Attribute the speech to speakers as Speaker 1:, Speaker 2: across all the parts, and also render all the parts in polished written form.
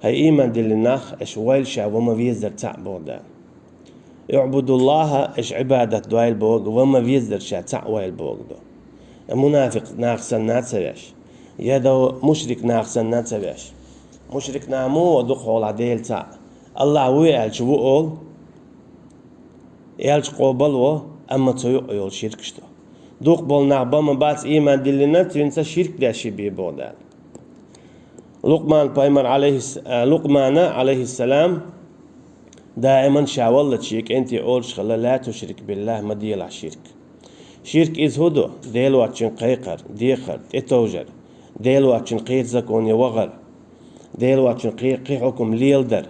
Speaker 1: هاي إيمان دل النخ إش ويل شا وما فيزر تعبودا اعبدوا الله إش عبادة دوائل بوغ وما فيزر شا تعوائل بوغ دو منافق ناقصن ناتسويش يدو مشرك ناقصن ناتسويش مشرك نامو ودخول عديل تا الله ويال شو أول يالش قوبلو أما تيو يول شركشتو دوق بول نعبما بات إيمان دلنا تنسى شرك داشي بيبودال لقمان عليه السلام دائما شاولت شيك انت اولش خلا لا تشرك بالله ما ديال شرك شرك إز هدو ديلو أتشن قيقر ديخر اتوجر ديلو أتشن قيت زكون يوغر ديلو أتشن قي حكم ليلدر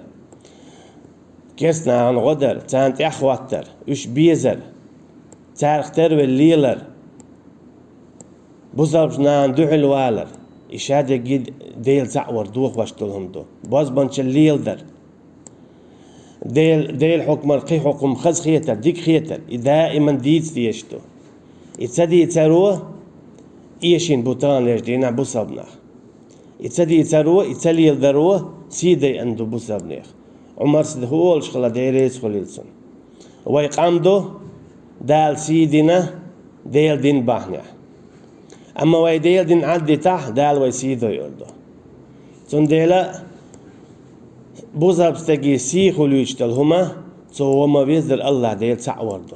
Speaker 1: كسنا عن غدر تانت أخواتر وش بيزر تارختر والليلر بزرب نان دوحل والر إشادة جد ديل تعور دوخ واشتلهم دو باز بانش الليلدر ديل حكم القي حكم خز خيتر ديك خيتر دائما ديت ديشتو يتسدي يتسروه إيشين بوتان ليش دينا بوصبنا يتسدي يتسروه يتسلي يلدروه سيدي عنده بوصبنيخ عمر سدهول شخلا ديريس خليلسن ويقامدو دال سيدنا ديل دين باهنيا أما ويديل دين عدي تح دال ويسيدو يردو تون ديلا بوصب ستجي سيخو ليشتل هما تو وما بيزر الله ديل تعوردو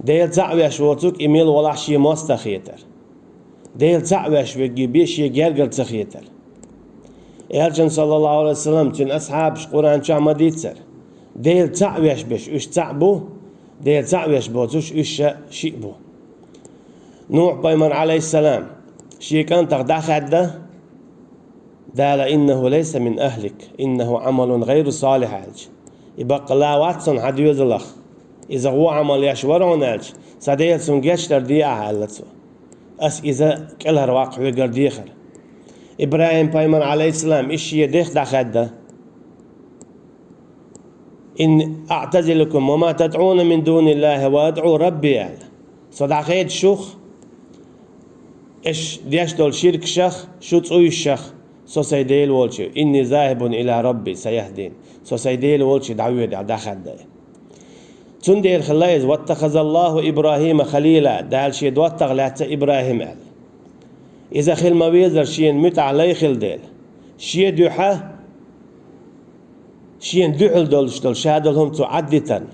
Speaker 1: ديل تعويش وطوك إيميل ولا شي مستخيتر ديل تعويش ويجي بيش يجرجر تخيتر إلجن صلى الله عليه وسلم تن أصحابش قرآن شام ديتر ديل تعويش بيش إيش تعبو ديل تعويش بوتوش إيش شيبو نوح بيمن عليه السلام شي كان تغدى خده دال إنه ليس من أهلك إنه عمل غير صالح علج يبقى لا واتسون حد يزلخ إذا هو عمل يشورون علج سديل سنجش ترديع علتو أس إذا كلها رواق ويقر ديخر إبراهيم بيمن عليه السلام إيش يديخ دخده إن أعتزلكم وما تدعون من دون الله وأدعو ربي يعني صدقيت شوخ إيش ديش دول شرك شخ شو تسوي الشخ سو سيديل والشي إني ذاهب إلى ربي سيهدين سو سيديل والشي دعوة داخل ده تنديل خلايز واتخذ الله إبراهيم خليلا دال شي دواتغ لحتى إبراهيم قال إذا خل ما بيزر شين مت علي خل ديل شي دوحة شين دوحل دول شهادلهم تعدتا